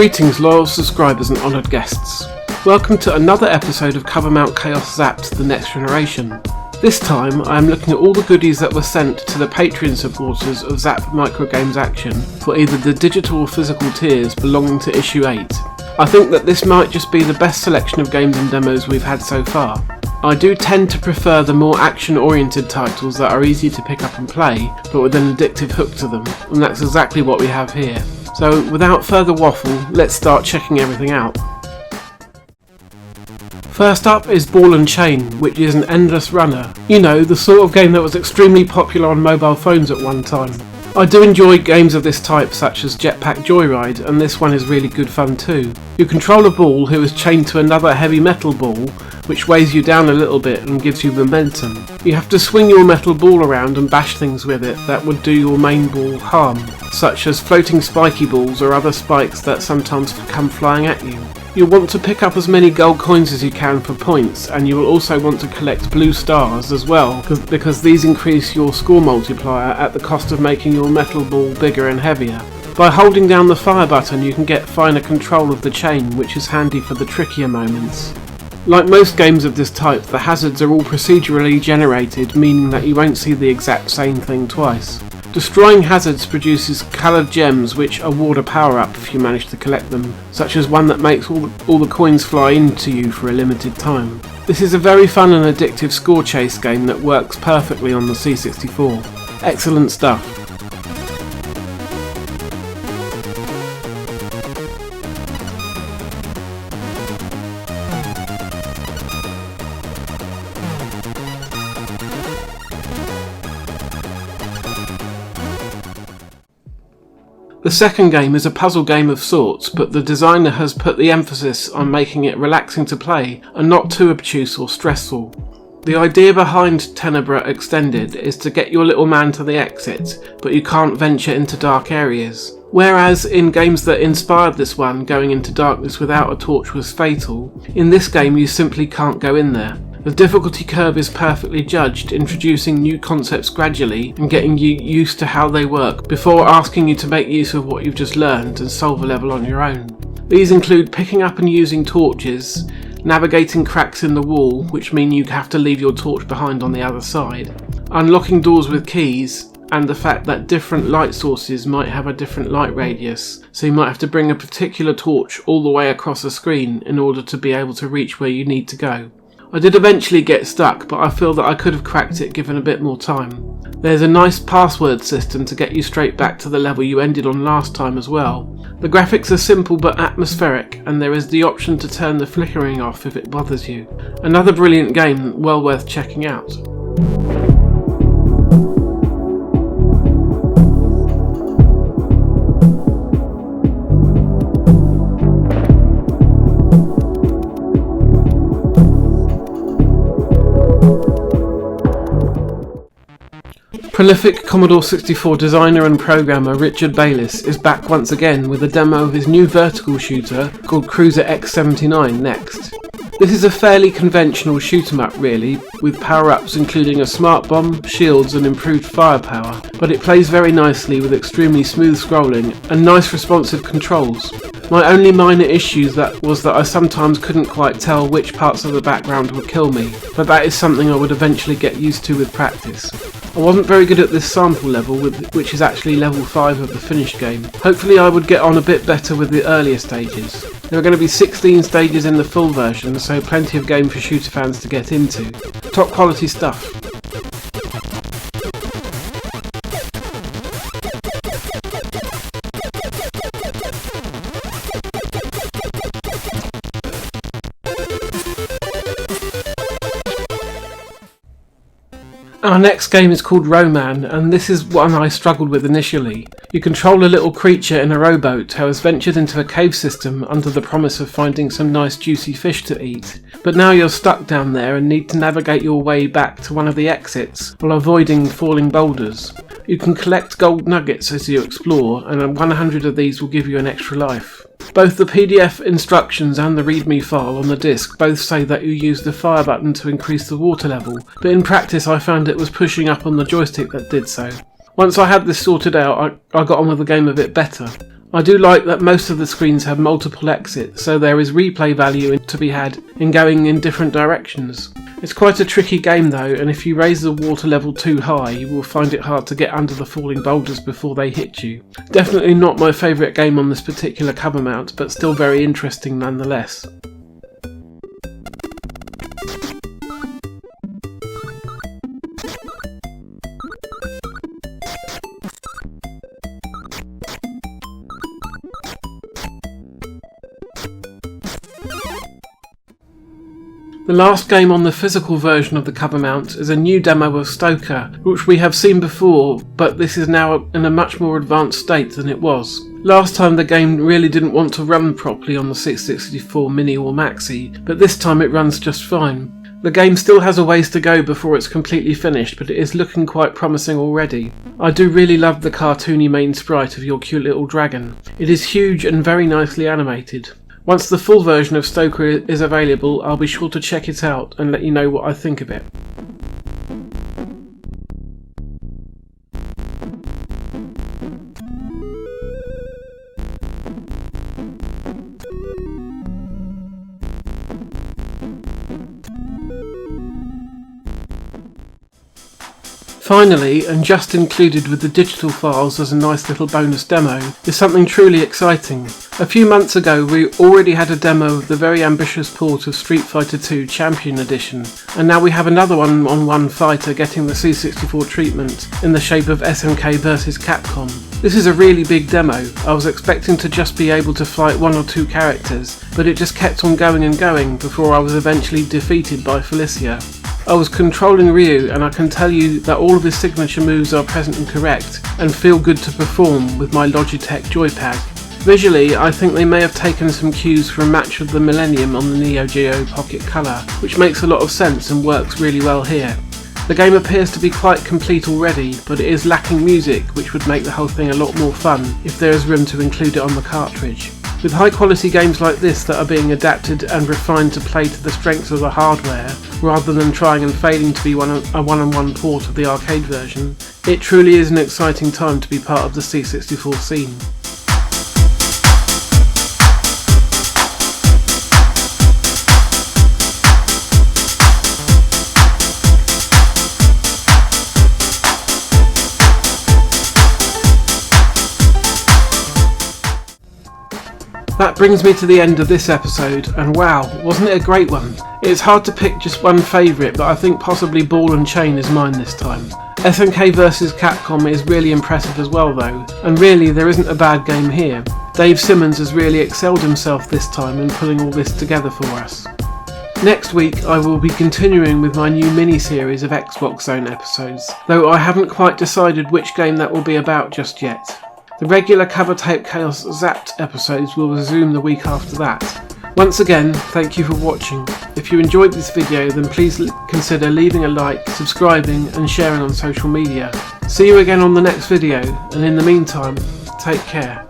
Greetings loyal subscribers and honoured guests. Welcome to another episode of Covermount Chaos Zzapped The Next Generation. This time I am looking at all the goodies that were sent to the Patreon supporters of Zzap Microgames Action for either the digital or physical tiers belonging to issue 8. I think that this might just be the best selection of games and demos we've had so far. I do tend to prefer the more action-oriented titles that are easy to pick up and play, but with an addictive hook to them, and that's exactly what we have here. So without further waffle, let's start checking everything out. First up is Ball and Chain, which is an endless runner. You know, the sort of game that was extremely popular on mobile phones at one time. I do enjoy games of this type such as Jetpack Joyride, and this one is really good fun too. You control a ball who is chained to another heavy metal ball, which weighs you down a little bit and gives you momentum. You have to swing your metal ball around and bash things with it that would do your main ball harm, such as floating spiky balls or other spikes that sometimes come flying at you. You'll want to pick up as many gold coins as you can for points, and you will also want to collect blue stars as well, because these increase your score multiplier at the cost of making your metal ball bigger and heavier. By holding down the fire button you can get finer control of the chain, which is handy for the trickier moments. Like most games of this type, the hazards are all procedurally generated, meaning that you won't see the exact same thing twice. Destroying hazards produces coloured gems which award a power up if you manage to collect them, such as one that makes all the coins fly into you for a limited time. This is a very fun and addictive score chase game that works perfectly on the C64. Excellent stuff. The second game is a puzzle game of sorts, but the designer has put the emphasis on making it relaxing to play and not too obtuse or stressful. The idea behind Tenebra Extended is to get your little man to the exit, but you can't venture into dark areas. Whereas in games that inspired this one, going into darkness without a torch was fatal, in this game you simply can't go in there. The difficulty curve is perfectly judged, introducing new concepts gradually and getting you used to how they work before asking you to make use of what you've just learned and solve a level on your own. These include picking up and using torches, navigating cracks in the wall, which mean you have to leave your torch behind on the other side, unlocking doors with keys, and the fact that different light sources might have a different light radius, so you might have to bring a particular torch all the way across the screen in order to be able to reach where you need to go. I did eventually get stuck, but I feel that I could have cracked it given a bit more time. There's a nice password system to get you straight back to the level you ended on last time as well. The graphics are simple but atmospheric, and there is the option to turn the flickering off if it bothers you. Another brilliant game, well worth checking out. Prolific Commodore 64 designer and programmer Richard Bayliss is back once again with a demo of his new vertical shooter called Cruiser X79 Next. This is a fairly conventional shoot 'em up really, with power-ups including a smart bomb, shields and improved firepower, but it plays very nicely with extremely smooth scrolling and nice responsive controls. My only minor issue was that I sometimes couldn't quite tell which parts of the background would kill me, but that is something I would eventually get used to with practice. I wasn't very good at this sample level, which is actually level 5 of the finished game. Hopefully I would get on a bit better with the earlier stages. There are going to be 16 stages in the full version, so plenty of game for shooter fans to get into. Top quality stuff. Our next game is called Roman, and this is one I struggled with initially. You control a little creature in a rowboat who has ventured into a cave system under the promise of finding some nice juicy fish to eat. But now you're stuck down there and need to navigate your way back to one of the exits while avoiding falling boulders. You can collect gold nuggets as you explore, and 100 of these will give you an extra life. Both the PDF instructions and the README file on the disc both say that you use the fire button to increase the water level, but in practice I found it was pushing up on the joystick that did so. Once I had this sorted out, I got on with the game a bit better. I do like that most of the screens have multiple exits, so there is replay value to be had in going in different directions. It's quite a tricky game though, and if you raise the water level too high, you will find it hard to get under the falling boulders before they hit you. Definitely not my favourite game on this particular cover mount, but still very interesting nonetheless. The last game on the physical version of the cover mount is a new demo of Stoker, which we have seen before, but this is now in a much more advanced state than it was. Last time the game really didn't want to run properly on the 664 Mini or Maxi, but this time it runs just fine. The game still has a ways to go before it's completely finished, but it is looking quite promising already. I do really love the cartoony main sprite of your cute little dragon. It is huge and very nicely animated. Once the full version of Stoker is available, I'll be sure to check it out and let you know what I think of it. Finally, and just included with the digital files as a nice little bonus demo, is something truly exciting. A few months ago we already had a demo of the very ambitious port of Street Fighter II Champion Edition, and now we have another one-on-one fighter getting the C64 treatment in the shape of SNK vs Capcom. This is a really big demo. I was expecting to just be able to fight one or two characters, but it just kept on going and going before I was eventually defeated by Felicia. I was controlling Ryu, and I can tell you that all of his signature moves are present and correct, and feel good to perform with my Logitech joypad. Visually, I think they may have taken some cues from Match of the Millennium on the Neo Geo Pocket Color, which makes a lot of sense and works really well here. The game appears to be quite complete already, but it is lacking music, which would make the whole thing a lot more fun if there is room to include it on the cartridge. With high quality games like this that are being adapted and refined to play to the strengths of the hardware, rather than trying and failing to be a one-on-one port of the arcade version, it truly is an exciting time to be part of the C64 scene. That brings me to the end of this episode, and wow, wasn't it a great one? It's hard to pick just one favourite, but I think possibly Ball and Chain is mine this time. SNK vs Capcom is really impressive as well though, and really there isn't a bad game here. Dave Simmons has really excelled himself this time in pulling all this together for us. Next week I will be continuing with my new mini-series of Xbox Zone episodes, though I haven't quite decided which game that will be about just yet. The regular Cover Tape Chaos Zzapped episodes will resume the week after that. Once again, thank you for watching. If you enjoyed this video, then please consider leaving a like, subscribing and sharing on social media. See you again on the next video, and in the meantime, take care.